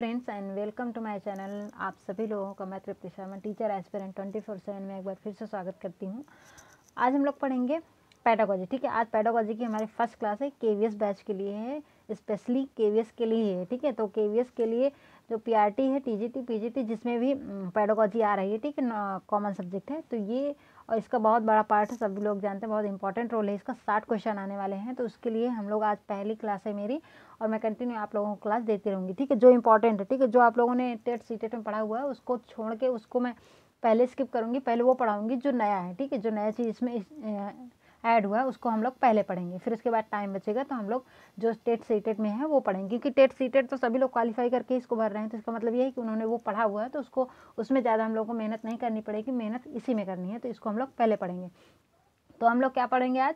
Friends and welcome to my channel. आप सभी लोगों का मैं तृप्ति शर्मा टीचर एस्पिरेंट 24/7 में एक बार फिर से स्वागत करती हूँ। आज हम लोग पढ़ेंगे पेडागोजी। ठीक है, आज पेडागोजी की हमारी फर्स्ट क्लास है, केवीएस बैच के लिए है, स्पेशली केवीएस के लिए है। ठीक है, तो केवीएस के लिए जो पीआरटी है, टीजीटी, पीजीटी जिसमें भी पेडागोजी आ रही है, ठीक है, कॉमन सब्जेक्ट है, तो ये और इसका बहुत बड़ा पार्ट है, सभी लोग जानते हैं, बहुत इंपॉर्टेंट रोल है इसका। 60 क्वेश्चन आने वाले हैं, तो उसके लिए हम लोग आज पहली क्लास है मेरी, और मैं कंटिन्यू आप लोगों को क्लास देती रहूँगी। ठीक है, जो इंपॉर्टेंट है, ठीक है, जो आप लोगों ने टेट सीटेट में पढ़ा हुआ है उसको छोड़ के उसको मैं पहले स्किप करूँगी, पहले वो पढ़ाऊँगी जो नया है। ठीक है, जो नया चीज़ इसमें ऐड हुआ है उसको हम लोग पहले पढ़ेंगे, फिर उसके बाद टाइम बचेगा तो हम लोग जो टेट सीटेट में है वो पढ़ेंगे, क्योंकि टेट सीटेट तो सभी लोग क्वालिफाई करके इसको भर रहे हैं, तो इसका मतलब ये है कि उन्होंने वो पढ़ा हुआ है, तो उसको उसमें ज़्यादा हम लोग को मेहनत नहीं करनी पड़ेगी, मेहनत इसी में करनी है, तो इसको हम लोग पहले पढ़ेंगे। तो हम लोग क्या पढ़ेंगे आज?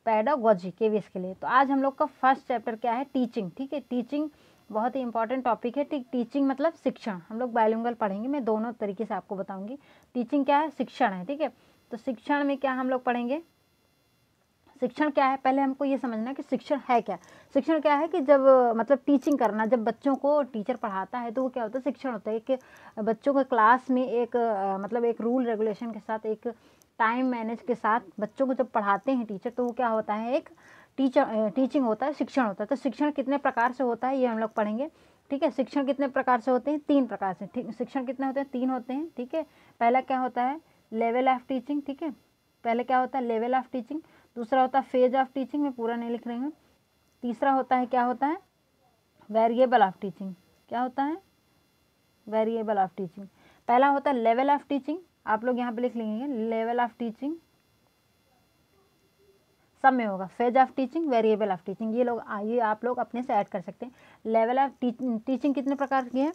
पेडागोजी केवीएस के लिए। तो आज हम लोग का फर्स्ट चैप्टर क्या है? टीचिंग। ठीक है, टीचिंग बहुत ही इंपॉर्टेंट टॉपिक है। टीचिंग मतलब शिक्षण। हम लोग बायलिंगुअल पढ़ेंगे, मैं दोनों तरीके से आपको बताऊंगी। टीचिंग क्या है? शिक्षण है। ठीक है, तो शिक्षण में क्या हम लोग पढ़ेंगे? शिक्षण क्या है, पहले हमको ये समझना है कि शिक्षण है क्या। शिक्षण क्या है कि जब मतलब टीचिंग करना, जब बच्चों को टीचर पढ़ाता है तो वो क्या होता है? शिक्षण होता है कि बच्चों को क्लास में एक मतलब एक रूल रेगुलेशन के साथ, एक टाइम मैनेज के साथ बच्चों को जब पढ़ाते हैं टीचर, तो वो क्या होता है? एक टीचिंग होता है, शिक्षण होता है। तो शिक्षण कितने प्रकार से होता है ये हम लोग पढ़ेंगे। ठीक है, शिक्षण कितने प्रकार से होते हैं? 3 प्रकार से। ठीक, शिक्षण कितने होते हैं? 3 होते हैं। ठीक है, पहला क्या होता है? Level of teaching. ठीक है, पहले क्या होता है? Level of teaching. दूसरा होता है फेज ऑफ टीचिंग, मैं पूरा नहीं लिख रही हूँ। तीसरा होता है, क्या होता है? Variable of teaching. क्या होता है? Variable of teaching. पहला होता है लेवल ऑफ टीचिंग, आप लोग यहाँ पे लिख लेंगे लेवल ऑफ टीचिंग, सब में होगा। Phase of teaching, variable of teaching, ये आप लोग अपने से ऐड कर सकते हैं। लेवल ऑफ टीचिंग कितने प्रकार की है?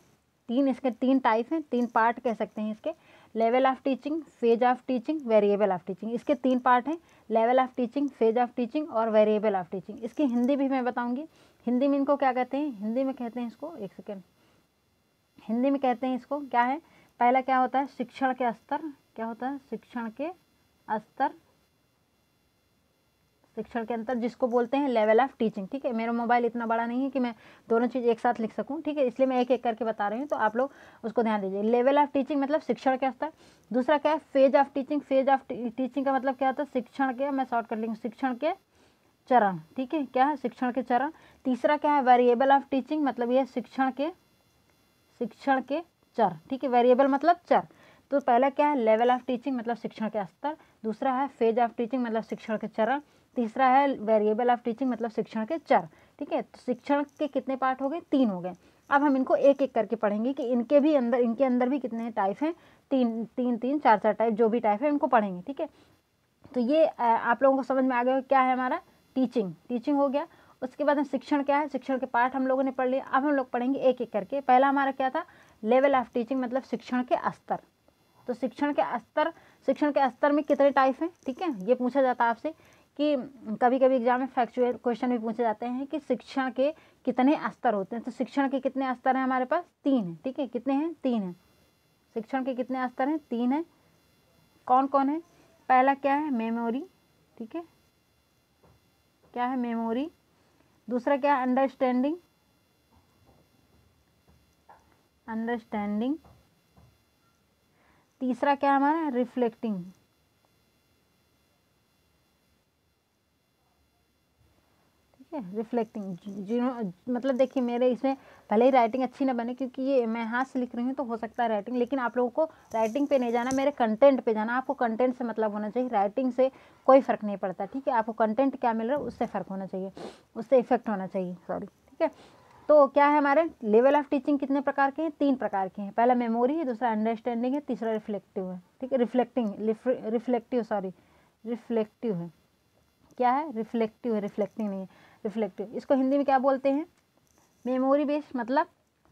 3, इसके 3 टाइप हैं, 3 पार्ट कह सकते हैं इसके। Level of teaching, phase of teaching, variable of teaching, इसके 3 पार्ट हैं। Level of teaching, phase of teaching और वेरिएबल ऑफ टीचिंग। इसकी हिंदी भी मैं बताऊंगी। हिंदी में इनको क्या कहते हैं? हिंदी में कहते हैं इसको, एक सेकेंड, हिंदी में कहते हैं इसको क्या है? पहला क्या होता है? शिक्षण के स्तर। क्या होता है? शिक्षण के स्तर, शिक्षण के अंतर, जिसको बोलते हैं लेवल ऑफ टीचिंग। ठीक है, मेरा मोबाइल इतना बड़ा नहीं है कि मैं दोनों चीज़ एक साथ लिख सकूं, ठीक है, इसलिए मैं एक एक करके बता रही हूँ, तो आप लोग उसको ध्यान दीजिए। लेवल ऑफ टीचिंग मतलब शिक्षण के स्तर। दूसरा क्या है? Phase of teaching. Phase of teaching का मतलब क्या होता है? शिक्षण के, मैं शॉर्ट कर लूँगी, शिक्षण के चरण। ठीक है, क्या है? शिक्षण के चरण। तीसरा क्या है? वेरिएबल ऑफ टीचिंग, मतलब ये शिक्षण के चर। ठीक है, वेरिएबल मतलब चर। तो पहला क्या है? लेवल ऑफ टीचिंग मतलब शिक्षण के स्तर। दूसरा है फेज ऑफ टीचिंग मतलब शिक्षण के चरण। तीसरा है वेरिएबल ऑफ टीचिंग मतलब शिक्षण के चर। ठीक है, तो शिक्षण के कितने पार्ट हो गए? 3 हो गए। अब हम इनको एक एक करके पढ़ेंगे कि इनके अंदर भी कितने टाइप हैं? 3 4 टाइप, जो भी टाइप है इनको पढ़ेंगे। ठीक है, तो ये आप लोगों को समझ में आ गया क्या है हमारा? टीचिंग हो गया। उसके बाद हम शिक्षण क्या है? शिक्षण के पार्ट हम लोगों ने पढ़ लिया। अब हम लोग पढ़ेंगे एक एक करके। पहला हमारा क्या था? लेवल ऑफ टीचिंग मतलब शिक्षण के स्तर। तो शिक्षण के स्तर में कितने टाइप हैं? ठीक है, ये पूछा जाता है आपसे कि कभी कभी एग्जाम में फैक्चुअल क्वेश्चन भी पूछे जाते हैं कि शिक्षण के कितने स्तर होते हैं। तो शिक्षण के कितने स्तर हैं हमारे पास? 3 हैं। ठीक है, कितने हैं? 3 हैं। शिक्षण के कितने स्तर हैं? 3 हैं। कौन कौन है? पहला क्या है? मेमोरी। ठीक है, क्या है? मेमोरी। दूसरा क्या है? अंडरस्टैंडिंग। तीसरा क्या है हमारा? रिफ्लेक्टिंग। ठीक है, रिफ्लेक्टिंग। मतलब देखिए, मेरे इसमें भले ही राइटिंग अच्छी ना बने, क्योंकि ये मैं हाथ से लिख रही हूँ तो हो सकता है राइटिंग, लेकिन आप लोगों को राइटिंग पे नहीं जाना, मेरे कंटेंट पे जाना। आपको कंटेंट से मतलब होना चाहिए, राइटिंग से कोई फ़र्क नहीं पड़ता। ठीक है, आपको कंटेंट क्या मिल रहा है उससे फ़र्क होना चाहिए, उससे इफेक्ट होना चाहिए, सॉरी। ठीक है, तो क्या है हमारे लेवल ऑफ टीचिंग? कितने प्रकार के हैं? 3 प्रकार के हैं। पहला मेमोरी है, दूसरा अंडरस्टैंडिंग है, तीसरा रिफ्लेक्टिव है। ठीक है, रिफ्लेक्टिव है। क्या है? रिफ्लेक्टिव है, रिफ्लेक्टिंग नहीं है, रिफ्लेक्टिव। इसको हिंदी में क्या बोलते हैं? मेमोरी बेस्ड मतलब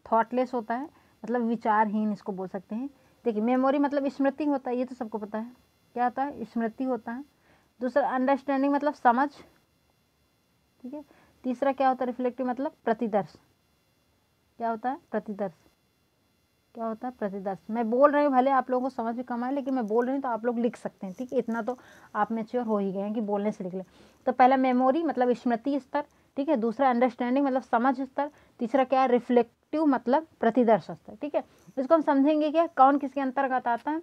थॉटलेस होता है, मतलब विचारहीन इसको बोल सकते हैं। देखिए, मेमोरी मतलब स्मृति होता है, ये तो सबको पता है। क्या होता है? स्मृति होता है। दूसरा अंडरस्टैंडिंग मतलब समझ। ठीक है, तीसरा क्या होता है? रिफ्लेक्टिव मतलब प्रतिदर्श। क्या होता है? प्रतिदर्श। क्या होता है? प्रतिदर्श। मैं बोल रही हूँ, भले आप लोगों को समझ भी कम आए, लेकिन मैं बोल रही हूँ तो आप लोग लिख सकते हैं। ठीक है, इतना तो आप मैच्योर हो ही गए हैं कि बोलने से लिख लें। तो पहला मेमोरी मतलब स्मृति स्तर। ठीक है। दूसरा अंडरस्टैंडिंग मतलब समझ स्तर, तीसरा क्या है रिफ्लेक्टिव मतलब प्रतिदर्श स्तर, ठीक है। इसको हम समझेंगे क्या कौन किसके अंतर्गत आता है।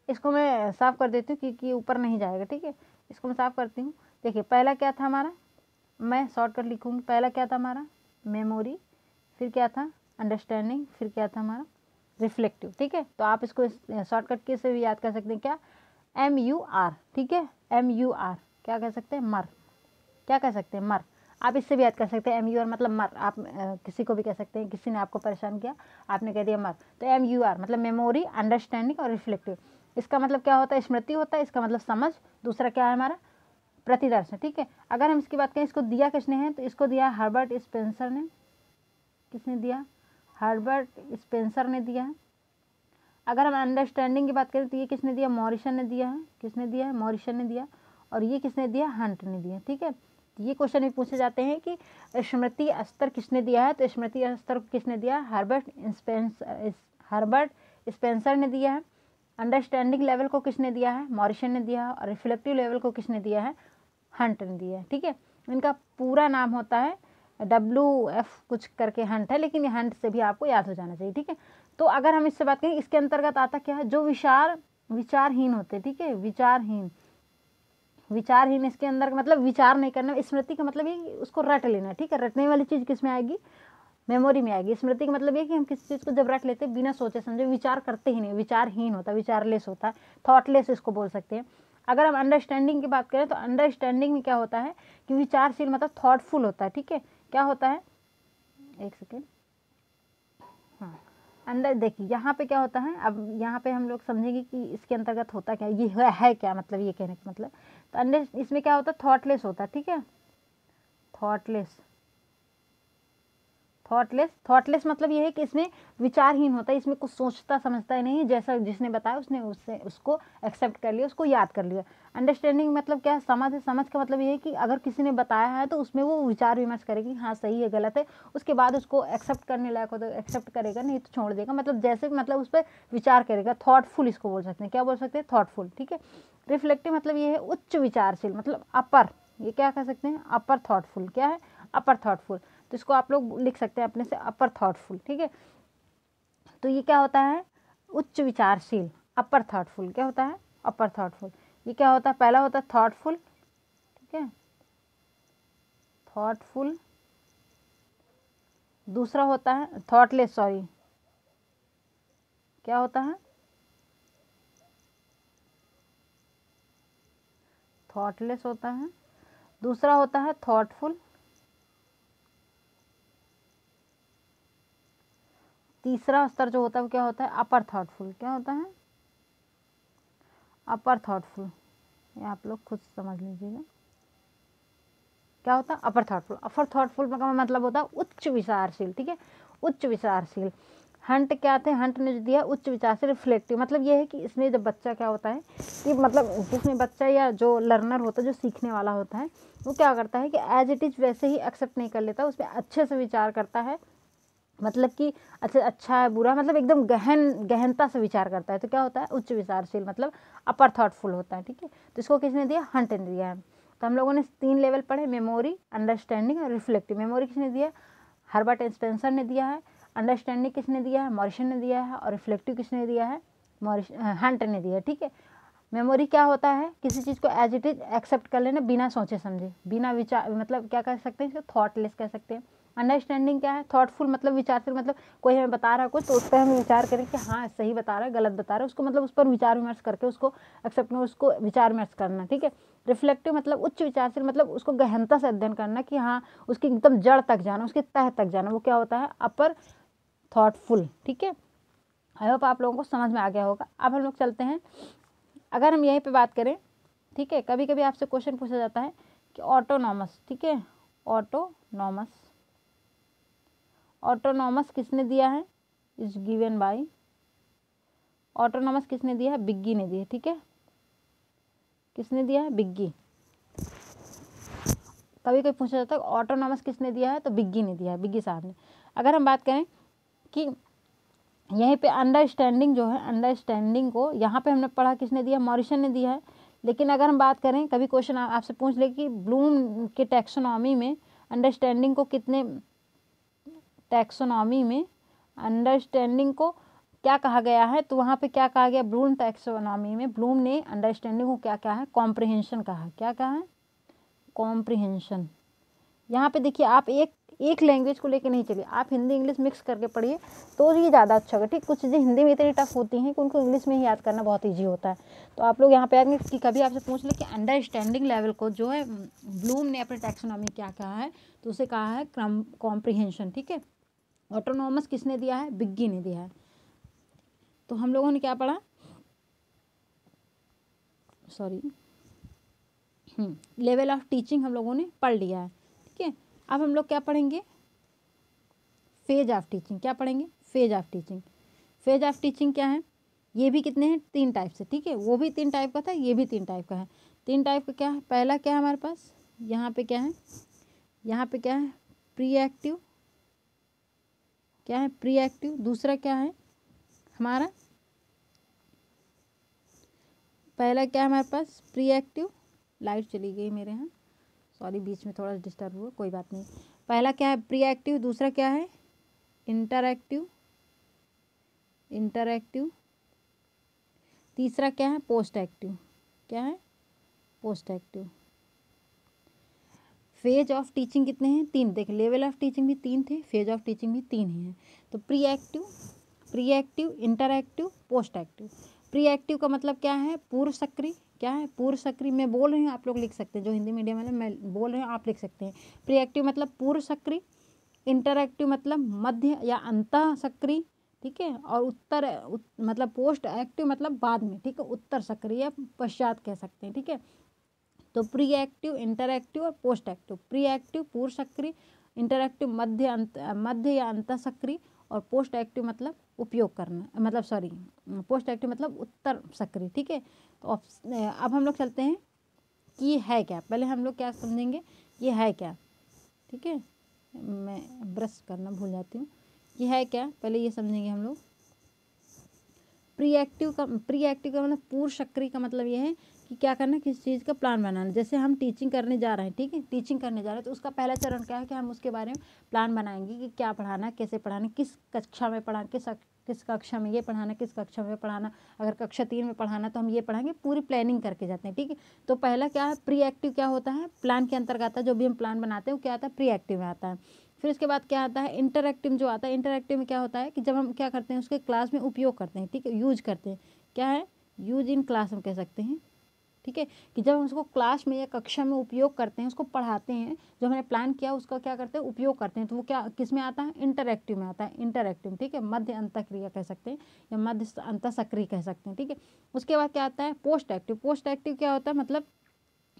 इसको मैं साफ कर देती हूँ क्योंकि ऊपर नहीं जाएगा, ठीक है। इसको मैं साफ करती हूँ। देखिए पहला क्या था हमारा, मैं शॉर्टकट लिखूँगी, पहला क्या था हमारा मेमोरी, फिर क्या था अंडरस्टैंडिंग, फिर क्या था हमारा रिफ्लेक्टिव, ठीक है। तो आप इसको शॉर्टकट के से भी याद कर सकते हैं, क्या MUR, ठीक है। MUR क्या कह सकते हैं मर, क्या कह सकते हैं मर। आप इससे भी याद कर सकते हैं MUR मतलब मर। आप किसी को भी कह सकते हैं, किसी ने आपको परेशान किया आपने कह दिया मर, तो MUR मतलब मेमोरी, अंडरस्टैंडिंग और रिफ्लेक्टिव। इसका मतलब क्या होता है स्मृति होता है, इसका मतलब समझ, दूसरा क्या है हमारा प्रतिदर्शन, ठीक है। अगर हम इसकी बात करें इसको दिया किसने है, तो इसको दिया हर्बर्ट स्पेंसर ने। किसने दिया, हर्बर्ट स्पेंसर ने दिया है। अगर हम अंडरस्टैंडिंग की बात करें तो ये किसने दिया, मॉरिसन ने दिया है। किसने दिया है, मॉरिसन ने दिया। और ये किसने दिया, हंट ने दिया, ठीक है। ये क्वेश्चन भी पूछे जाते हैं कि स्मृति स्तर किसने दिया है, तो स्मृति स्तर किसने दिया, हर्बर्ट स्पेंसर ने दिया है। अंडरस्टैंडिंग लेवल को किसने दिया है, मॉरिसन ने दिया है। और रिफ्लेक्टिव लेवल को किसने दिया है, हंट ने दिया है, ठीक है। इनका पूरा नाम होता है WF कुछ करके हंट है, लेकिन ये हंट से भी आपको याद हो जाना चाहिए, ठीक है। तो अगर हम इससे बात करें इसके अंतर्गत आता क्या है, जो विचारहीन होते, ठीक है। विचारहीन इसके अंदर मतलब विचार नहीं करना। स्मृति का मतलब ये उसको रट लेना, ठीक है। रटने वाली चीज़ किस में आएगी, मेमोरी में आएगी। स्मृति का मतलब ये कि हम किसी चीज़ को जब रट लेते हैं बिना सोचे समझे, विचार करते ही नहीं, विचारहीन होता है, विचारलेस होता है, थॉटलेस इसको बोल सकते हैं। अगर हम अंडरस्टैंडिंग की बात करें तो अंडरस्टैंडिंग में क्या होता है कि विचारशील मतलब थॉटफुल होता है, ठीक है। क्या होता है, एक सेकेंड, हाँ अंदर देखिए यहाँ पे क्या होता है। अब यहाँ पे हम लोग समझेंगे कि इसके अंतर्गत होता क्या, ये है क्या, मतलब ये कहने का मतलब। तो अंडर इसमें क्या होता है, थॉटलेस होता है, ठीक है। थॉटलेस मतलब ये है कि इसमें विचारहीन होता है, इसमें कुछ सोचता समझता ही नहीं है, जैसा जिसने बताया उसने उससे उसको एक्सेप्ट कर लिया, उसको याद कर लिया। अंडरस्टैंडिंग मतलब क्या है, समझ है। समझ का मतलब ये है कि अगर किसी ने बताया है तो उसमें वो विचार विमर्श करेगी, हाँ सही है गलत है, उसके बाद उसको एक्सेप्ट करने लायक हो तो एक्सेप्ट करेगा, नहीं तो छोड़ देगा, मतलब जैसे मतलब उस पर विचार करेगा। थॉटफुल इसको बोल सकते हैं, क्या बोल सकते हैं, थॉटफुल, ठीक है। रिफ्लेक्टिव मतलब ये है उच्च विचारशील, मतलब अपर, ये क्या कह सकते हैं, अपर थॉटफुल, क्या है अपर थॉटफुल। तो इसको आप लोग लिख सकते हैं अपने से अपर थॉटफुल, ठीक है। तो ये क्या होता है, उच्च विचारशील, अपर थॉटफुल। क्या होता है, अपर थॉटफुल। ये क्या होता है, पहला होता है थॉटफुल, ठीक है, थॉटफुल। दूसरा होता है थॉटलेस, सॉरी, क्या होता है, थॉटलेस होता है। दूसरा होता है थॉटफुल। तीसरा स्तर जो होता है वो क्या होता है, अपर थॉटफुल। क्या होता है, अपर थॉटफुल। ये आप लोग खुद समझ लीजिएगा क्या होता है अपर थॉटफुल। अपर थॉटफुल का मतलब होता है उच्च विचारशील, ठीक है, उच्च विचारशील। हंट क्या थे, हंट ने जो दिया उच्च विचार से रिफ्लेक्टिव, मतलब ये है कि इसमें जब बच्चा क्या होता है कि मतलब जिसमें बच्चा या जो लर्नर होता है, जो सीखने वाला होता है, वो क्या करता है कि एज इट इज़ वैसे ही एक्सेप्ट नहीं कर लेता, उस पर अच्छे से विचार करता है, मतलब कि अच्छा है बुरा, मतलब एकदम गहनता से विचार करता है। तो क्या होता है उच्च विचारशील, मतलब अपर थॉटफुल होता है, ठीक है। तो इसको किसने दिया, हंट ने दिया है। तो हम लोगों ने 3 लेवल पढ़े, मेमोरी, अंडरस्टैंडिंग और रिफ्लेक्टिव। मेमोरी किसने दिया, हर्बर्ट स्पेंसर ने दिया है। अंडरस्टैंडिंग किसने दिया है, मॉरिसन ने दिया है। और रिफ्लेक्टिव किसने दिया है, हंट ने दिया है, ठीक है। मेमोरी क्या होता है, किसी चीज़ को एज इट इज एक्सेप्ट कर लेना बिना सोचे समझे, बिना विचार, मतलब क्या कह सकते हैं इसको, थॉटलेस कह सकते हैं। अंडरस्टैंडिंग क्या है, थॉटफुल मतलब विचारशील, मतलब कोई हमें बता रहा है कुछ तो उस पर हम विचार करें कि हाँ सही बता रहा है गलत बता रहा है, उसको मतलब उस पर विचार विमर्श करके उसको एक्सेप्ट में उसको विचार विमर्श करना, ठीक है। रिफ्लेक्टिव मतलब उच्च विचारशील, मतलब उसको गहनता से अध्ययन करना कि हाँ उसकी एकदम जड़ तक जाना, उसके तह तक जाना, वो क्या होता है अपर थॉटफुल, ठीक है। आई होप आप लोगों को समझ में आ गया होगा। अब हम लोग चलते हैं, अगर हम यहीं पे बात करें, ठीक है, कभी कभी आपसे क्वेश्चन पूछा जाता है कि ऑटोनॉमस, ठीक है, ऑटोनॉमस किसने दिया है, इज गिवन बाय, ऑटोनॉमस किसने दिया है, बिग्गी ने दिया है, ठीक है, किसने दिया है, बिग्गी। कभी कभी पूछा जाता है ऑटोनॉमस किसने दिया है, तो बिग्गी ने दिया है, बिग्गी साहब ने। अगर हम बात करें कि यहीं पे अंडरस्टैंडिंग जो है, अंडरस्टैंडिंग को यहाँ पे हमने पढ़ा किसने दिया, मॉरिसन ने दिया है। लेकिन अगर हम बात करें, कभी क्वेश्चन आपसे पूछ ले कि ब्लूम के टैक्सोनॉमी में अंडरस्टैंडिंग को कितने टैक्सोनॉमी में अंडरस्टैंडिंग को क्या कहा गया है, तो वहाँ पे क्या कहा गया, ब्लूम टैक्सोनॉमी में ब्लूम ने अंडरस्टैंडिंग को क्या कहा है, कॉम्प्रिहेंशन कहा। क्या कहा है, कॉम्प्रिहेंशन। यहाँ पे देखिए आप एक लैंग्वेज को लेकर नहीं चलिए, आप हिंदी इंग्लिश मिक्स करके पढ़िए तो ये ज़्यादा अच्छा होगा। ठीक, कुछ चीज़ें हिंदी में इतनी टफ होती हैं कि उनको इंग्लिश में ही याद करना बहुत ईजी होता है। तो आप लोग यहाँ पे आएंगे कि कभी आपसे पूछ ले कि अंडरस्टैंडिंग लेवल को जो है ब्लूम ने अपने टैक्सोनॉमी क्या कहा है, तो उसे कहा है कॉम्प्रिहेंशन। ठीक है, ऑटोनॉमस किसने दिया है, बिग्गी ने दिया है। तो हम लोगों ने क्या पढ़ा, सॉरी लेवल ऑफ टीचिंग हम लोगों ने पढ़ लिया है। ठीक है, अब हम लोग क्या पढ़ेंगे, फेज ऑफ टीचिंग। क्या पढ़ेंगे, phase of teaching. Phase of teaching क्या है, ये भी कितने हैं, 3 टाइप से। ठीक है, वो भी 3 टाइप का था, ये भी 3 टाइप का है। 3 टाइप का क्या है, पहला क्या है हमारे पास, यहाँ पे क्या है, यहाँ पे क्या है, प्री एक्टिव, क्या है, प्री एक्टिव। दूसरा क्या है हमारा, पहला क्या है हमारे पास, प्री एक्टिव। लाइट चली गई मेरे यहाँ, सॉरी बीच में थोड़ा डिस्टर्ब हुआ, कोई बात नहीं। पहला क्या है, प्री एक्टिव। दूसरा क्या है, इंटरएक्टिव, इंटरएक्टिव। तीसरा क्या है, पोस्ट एक्टिव। क्या है, post active. Phase of teaching कितने हैं, 3। देख, लेवल ऑफ टीचिंग भी 3 थे, फेज ऑफ टीचिंग भी 3 ही है। तो pre active, interactive, post active. Pre active का मतलब क्या है, पूर्व सक्रिय। क्या है, पूर्व सक्रिय। मैं बोल रही हूँ, आप लोग लिख सकते हैं, जो हिंदी मीडियम है मैं बोल रही हूँ, आप लिख सकते हैं। प्री एक्टिव मतलब पूर्व सक्रिय, इंटरएक्टिव मतलब मध्य या अंतः सक्रिय। ठीक है, और मतलब पोस्ट एक्टिव मतलब बाद में। ठीक है, उत्तर सक्रिय या पश्चात कह सकते हैं। ठीक है, तो प्री एक्टिव, इंटरएक्टिव और पोस्ट एक्टिव। प्री एक्टिव पूर्व सक्रिय, इंटरएक्टिव मध्य या अंतः सक्रिय, और पोस्ट एक्टिव मतलब उपयोग करना, मतलब सॉरी पोस्ट एक्टिव मतलब उत्तर सक्रिय। ठीक है, तो अब हम लोग चलते हैं कि ये है क्या। पहले हम लोग क्या समझेंगे, ये है क्या। ठीक है, मैं ब्रश करना भूल जाती हूँ। ये है क्या, पहले ये समझेंगे हम लोग। प्री एक्टिव का मतलब पूर्व सक्रिय का मतलब ये है कि क्या करना, किसी चीज़ का प्लान बनाना। जैसे हम टीचिंग करने जा रहे हैं, ठीक है, टीचिंग करने जा रहे हैं, तो उसका पहला चरण क्या है कि हम उसके बारे में प्लान बनाएंगे कि क्या पढ़ाना, कैसे पढ़ाना, किस कक्षा में पढ़ाना, किस कक्षा में ये पढ़ाना, किस कक्षा में पढ़ाना। अगर कक्षा 3 में पढ़ाना तो हम ये पढ़ाएंगे, पूरी प्लानिंग करके जाते हैं। ठीक है, तो पहला क्या है, प्री एक्टिव क्या होता है, प्लान के अंतर्गत आता है। जो भी हम प्लान बनाते हैं वो क्या आता है, प्री एक्टिव में आता है। फिर उसके बाद क्या आता है, इंटरएक्टिव जो आता है। इंटरएक्टिव में क्या होता है कि जब हम क्या करते हैं, उसके क्लास में उपयोग करते हैं। ठीक है, यूज करते हैं। क्या है, यूज इन क्लास हम कह सकते हैं। ठीक है, कि जब हम उसको क्लास में या कक्षा में उपयोग करते हैं, उसको पढ़ाते हैं, जो हमने प्लान किया उसका क्या करते हैं, उपयोग करते हैं, तो वो क्या किस में आता है, इंटरएक्टिव में आता है। इंटरएक्टिव, ठीक है, मध्य अंतःक्रिया कह सकते हैं या मध्य अंतःसक्रिय कह सकते हैं। ठीक है, उसके बाद क्या आता है, पोस्ट एक्टिव। पोस्ट एक्टिव क्या होता है, मतलब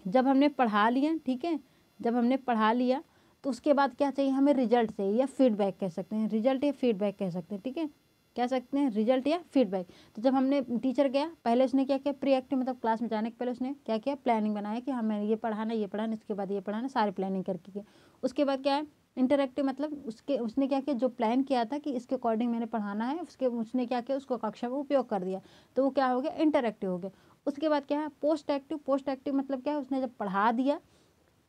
जब हमने पढ़ा लिया, ठीक है, जब हमने पढ़ा लिया तो उसके बाद क्या चाहिए, हमें रिजल्ट चाहिए या फीडबैक कह सकते हैं। रिजल्ट या फीडबैक कह सकते हैं। ठीक है, कह सकते हैं रिजल्ट या फीडबैक। तो जब हमने टीचर गया, पहले उसने क्या किया, प्री एक्टिव मतलब क्लास में जाने के पहले उसने क्या किया, प्लानिंग बनाया कि हमें ये पढ़ाना, इसके बाद ये पढ़ाना, सारी प्लानिंग करके किया। उसके बाद क्या है, इंटरएक्टिव मतलब उसने क्या किया, जो प्लान किया था कि इसके अकॉर्डिंग मैंने पढ़ाना है, उसने क्या किया, उसको कक्षा में उपयोग कर दिया, तो वो क्या हो गया, इंटरएक्टिव हो गया। उसके बाद क्या है, पोस्ट एक्टिव। पोस्ट एक्टिव मतलब क्या है, उसने जब पढ़ा दिया,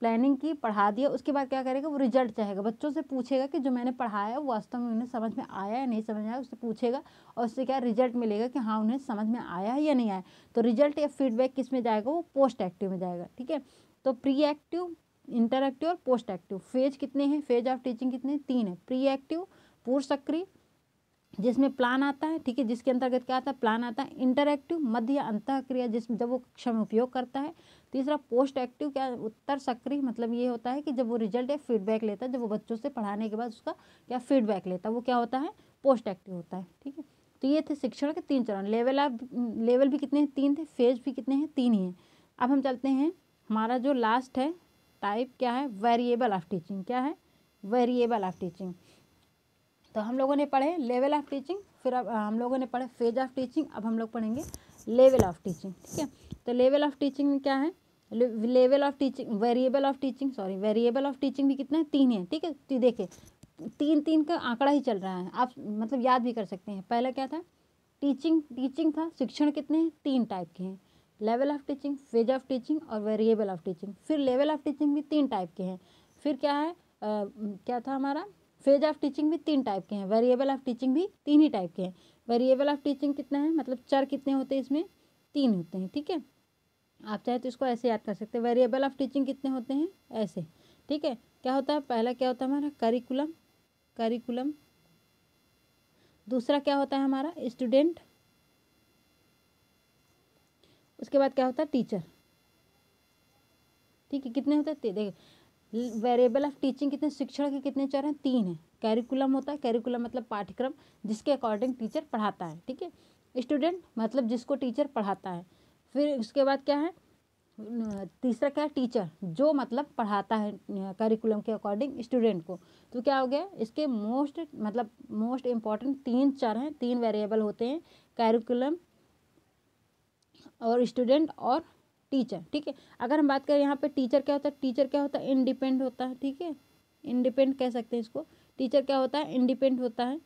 प्लानिंग की, पढ़ा दिया, उसके बाद क्या करेगा, वो रिजल्ट चाहेगा, बच्चों से पूछेगा कि जो मैंने पढ़ाया वो वास्तव में उन्हें समझ में आया या नहीं समझ में आया, उससे पूछेगा और उससे क्या रिजल्ट मिलेगा कि हाँ उन्हें समझ में आया है या नहीं आया। तो रिजल्ट या फीडबैक किस में जाएगा, वो पोस्ट एक्टिव में जाएगा। ठीक है, तो प्री एक्टिव, इंटरएक्टिव और पोस्ट एक्टिव। फेज कितने हैं, फेज ऑफ टीचिंग कितने, 3 है। प्री एक्टिव पूर्व सक्रिय जिसमें प्लान आता है, ठीक है, जिसके अंतर्गत क्या आता है, प्लान आता है। इंटरएक्टिव मध्य या अंतः क्रिया जिसमें जब वो कक्षा में उपयोग करता है। तीसरा पोस्ट एक्टिव क्या, उत्तर सक्रिय मतलब ये होता है कि जब वो रिजल्ट या फीडबैक लेता है, जब वो बच्चों से पढ़ाने के बाद उसका क्या फीडबैक लेता है, वो क्या होता है, पोस्ट एक्टिव होता है। ठीक है, तो ये थे शिक्षण के 3 चरण। लेवल भी कितने हैं, 3 थे। फेज भी कितने हैं, 3 ही हैं। अब हम चलते हैं, हमारा जो लास्ट है टाइप क्या है, वेरिएबल ऑफ टीचिंग। क्या है, वेरिएबल ऑफ टीचिंग। तो हम लोगों ने पढ़े लेवल ऑफ टीचिंग, फिर अब हम लोगों ने पढ़े फेज ऑफ टीचिंग, अब हम लोग पढ़ेंगे लेवल ऑफ टीचिंग। ठीक है, तो लेवल ऑफ टीचिंग में क्या है, level of teaching, variable of teaching, sorry variable of teaching भी कितना है, 3 है। ठीक है, तो देखिए 3 का आंकड़ा ही चल रहा है, आप मतलब याद भी कर सकते हैं। पहला क्या था, टीचिंग था। शिक्षण कितने हैं, 3 टाइप के हैं, level of teaching, phase of teaching और वेरिएबल ऑफ टीचिंग। फिर लेवल ऑफ टीचिंग भी 3 टाइप के हैं। फिर क्या है, क्या था हमारा, फेज ऑफ टीचिंग भी 3 टाइप के हैं, वेरिएबल ऑफ टीचिंग भी 3 ही टाइप के हैं। वेरिएबल ऑफ टीचिंग कितना है, मतलब चर कितने होते हैं इसमें, 3 होते हैं, ठीक है। आप चाहे तो इसको ऐसे याद कर सकते हैं, वेरिएबल ऑफ टीचिंग कितने होते हैं, ऐसे, ठीक है। क्या होता है, पहला क्या होता है हमारा करिकुलम, करिकुलम। दूसरा क्या होता है हमारा स्टूडेंट, उसके बाद क्या होता है टीचर, ठीक है। कितने होते हैं, देखिए वेरिएबल ऑफ टीचिंग कितने, शिक्षण के कितने चर हैं, 3 हैं। कैरिकुलम होता है, कैरिकुलम मतलब पाठ्यक्रम जिसके अकॉर्डिंग टीचर पढ़ाता है, ठीक है। स्टूडेंट मतलब जिसको टीचर पढ़ाता है। फिर उसके बाद क्या है, तीसरा क्या है टीचर, जो मतलब पढ़ाता है करिकुलम के अकॉर्डिंग स्टूडेंट को। तो क्या हो गया, इसके मोस्ट इम्पॉर्टेंट 3 चर हैं, 3 वेरिएबल होते हैं, कैरिकुलम और स्टूडेंट और टीचर, ठीक है। अगर हम बात करें यहाँ पे टीचर क्या होता है, टीचर क्या होता है, इंडिपेंडेंट होता है, ठीक है। इंडिपेंडेंट कह सकते हैं इसको, टीचर क्या होता है, इंडिपेंडेंट होता है।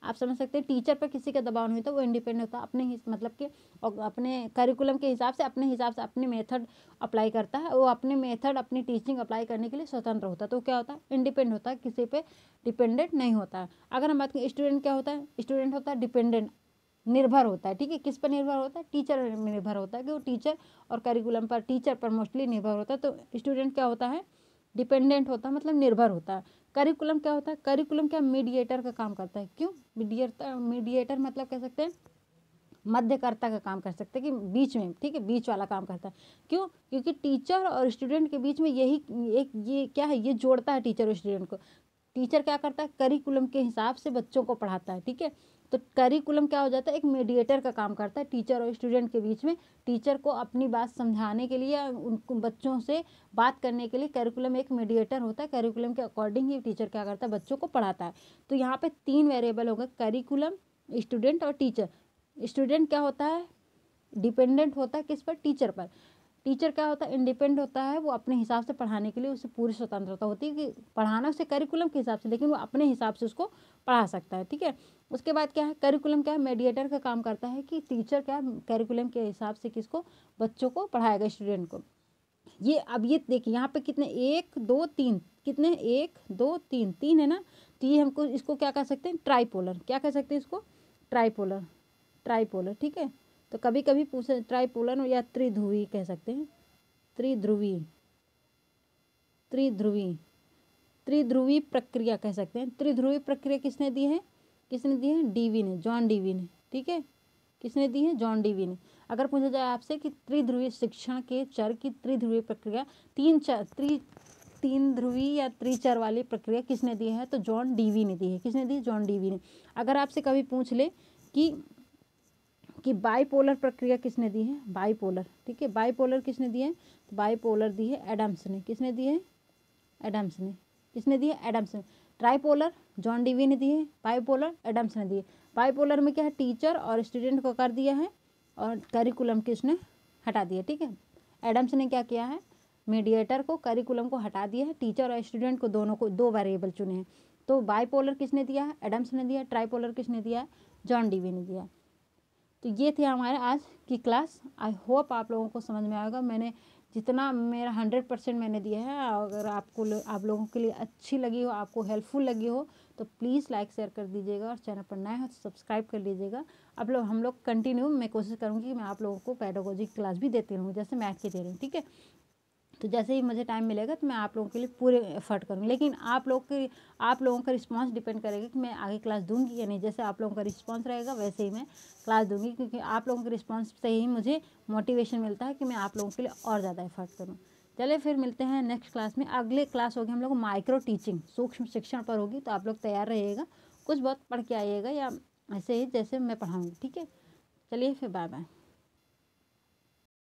आप समझ सकते हैं, टीचर पर किसी का दबाव नहीं होता, वो इंडिपेंडेंट होता है, अपने मतलब कि और अपने करिकुलम के हिसाब से अपने मेथड अप्लाई करता है, वो अपने मेथड अपनी टीचिंग अप्लाई करने के लिए स्वतंत्र होता है। तो क्या होता है, इंडिपेंडेंट होता है, किसी पे डिपेंडेंट नहीं होता है। अगर हम बात करें स्टूडेंट क्या होता है, स्टूडेंट होता है डिपेंडेंट, निर्भर होता है, ठीक है। किस पर निर्भर होता है, टीचर में निर्भर होता है, कि वो टीचर और करिकुलम पर, टीचर पर मोस्टली निर्भर होता है। तो स्टूडेंट क्या होता है, डिपेंडेंट होता है, मतलब निर्भर होता है। करिकुलम क्या होता है, करिकुलम क्या मीडिएटर का काम करता है। क्यों मीडिएटर मतलब कह सकते हैं मध्यकर्ता का काम कर सकते हैं, कि बीच में, ठीक है, बीच वाला काम करता है। क्यों, क्योंकि टीचर और स्टूडेंट के बीच में यही एक ये क्या है, ये जोड़ता है टीचर और स्टूडेंट को। टीचर क्या करता है, करिकुलम के हिसाब से बच्चों को पढ़ाता है, ठीक है। तो करिकुलम क्या हो जाता है, एक मीडिएटर का काम करता है टीचर और स्टूडेंट के बीच में। टीचर को अपनी बात समझाने के लिए या उनको बच्चों से बात करने के लिए करिकुलम एक मीडिएटर होता है। करिकुलम के अकॉर्डिंग ही टीचर क्या करता है, बच्चों को पढ़ाता है। तो यहाँ पे 3 वेरिएबल होगा, करिकुलम, स्टूडेंट और टीचर। स्टूडेंट क्या होता है, डिपेंडेंट होता है किस पर, टीचर पर। टीचर क्या होता है, इंडिपेंडेंट होता है, वो अपने हिसाब से पढ़ाने के लिए उसे पूरी स्वतंत्रता होती है, कि पढ़ाना उसे करिकुलम के हिसाब से, लेकिन वो अपने हिसाब से उसको पढ़ा सकता है, ठीक है। उसके बाद क्या है, करिकुलम क्या है, मीडिएटर का काम करता है, कि टीचर क्या करिकुलम के हिसाब से किसको, बच्चों को पढ़ाएगा, स्टूडेंट को। ये अब ये देखिए यहाँ पे कितने, 1 2 3, कितने 1 2 3, 3 है ना। तो ये हमको इसको क्या कह सकते हैं, ट्राइपोलर, क्या कह सकते हैं इसको, ट्राइपोलर, ट्राइपोलर, ठीक है। तो कभी कभी पूछे ट्राइपोलर या त्रिध्रुवी कह सकते हैं, त्रिध्रुवी, त्रिध्रुवी, त्रिध्रुवी प्रक्रिया कह सकते हैं। त्रिध्रुवी प्रक्रिया किसने दी है, किसने दी है, डीवी ने, जॉन डीवी ने, ठीक है। किसने दी है, जॉन डीवी ने। अगर पूछा जाए आपसे कि त्रिध्रुवी शिक्षण के चर की त्रिध्रुवी प्रक्रिया, 3 ध्रुवी या त्रिचर वाली प्रक्रिया किसने दी है, तो जॉन डीवी ने दी है। किसने दी, जॉन डीवी ने। अगर आपसे कभी पूछ ले कि बाइपोलर प्रक्रिया किसने दी है, बाइपोलर, ठीक है, बाइपोलर किसने दी है, तो बाइपोलर दी है एडम्स ने। किसने दी है, एडम्स ने। किसने दी है, एडम्स ने। ट्राइपोलर जॉन डीवी ने दी है, बाइपोलर एडम्स ने दी है। बाइपोलर में क्या है, टीचर और स्टूडेंट को कर दिया है, और करिकुलम किसने हटा दिया, ठीक है। एडम्स ने क्या किया है, मीडिएटर को, करिकुलम को हटा दिया है, टीचर और स्टूडेंट को दोनों को 2 वेरिएबल चुने हैं। तो बाइपोलर किसने दिया है, एडम्स ने दिया। ट्राइपोलर किसने दिया है, जॉन डीवी ने दिया। तो ये थी हमारे आज की क्लास। आई होप आप लोगों को समझ में आएगा। मैंने जितना मेरा 100% मैंने दिया है। अगर आप लोगों के लिए अच्छी लगी हो, आपको हेल्पफुल लगी हो, तो प्लीज़ लाइक शेयर कर दीजिएगा, और चैनल पर नए हो तो सब्सक्राइब कर लीजिएगा। हम लोग कंटिन्यू, मैं कोशिश करूँगी कि मैं आप लोगों को पेडागोजी क्लास भी देती रहूँ, जैसे मैथ की दे रही हूँ, ठीक है। तो जैसे ही मुझे टाइम मिलेगा तो मैं आप लोगों के लिए पूरे एफर्ट करूँगी, लेकिन आप लोगों का रिस्पांस डिपेंड करेगा कि मैं आगे क्लास दूंगी या नहीं। जैसे आप लोगों का रिस्पांस रहेगा वैसे ही मैं क्लास दूंगी, क्योंकि आप लोगों के रिस्पांस से ही मुझे मोटिवेशन मिलता है कि मैं आप लोगों के लिए और ज़्यादा एफर्ट करूँ। चलिए फिर मिलते हैं नेक्स्ट क्लास में। अगले क्लास होगी हम लोग माइक्रो टीचिंग, सूक्ष्म शिक्षण पर होगी। तो आप लोग तैयार रहिएगा, कुछ बहुत पढ़ के आइएगा, या ऐसे ही जैसे मैं पढ़ाऊँगी, ठीक है। चलिए फिर बाय बाय।